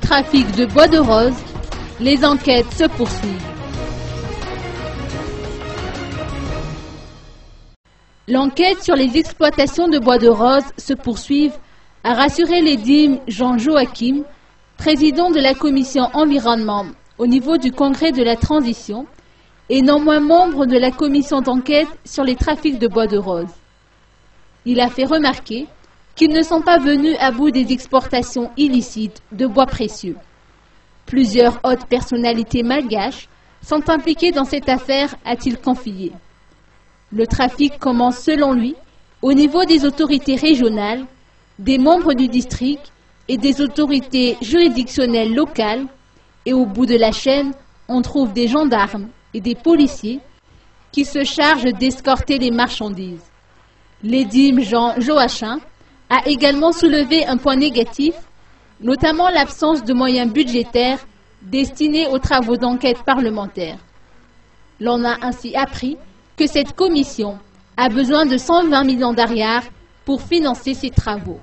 trafic de bois de rose, les enquêtes se poursuivent. L'enquête sur les exploitations de bois de rose se poursuit, a rassuré l'édime Jean-Joachim, président de la commission environnement au niveau du congrès de la transition et non moins membre de la commission d'enquête sur les trafics de bois de rose. Il a fait remarquer qu'ils ne sont pas venus à bout des exportations illicites de bois précieux. Plusieurs hautes personnalités malgaches sont impliquées dans cette affaire, a-t-il confié. Le trafic commence selon lui au niveau des autorités régionales, des membres du district et des autorités juridictionnelles locales, et au bout de la chaîne, on trouve des gendarmes et des policiers qui se chargent d'escorter les marchandises. L'édime Jean-Joachim a également soulevé un point négatif, notamment l'absence de moyens budgétaires destinés aux travaux d'enquête parlementaire. L'on a ainsi appris que cette commission a besoin de 120 millions d'ariars pour financer ses travaux.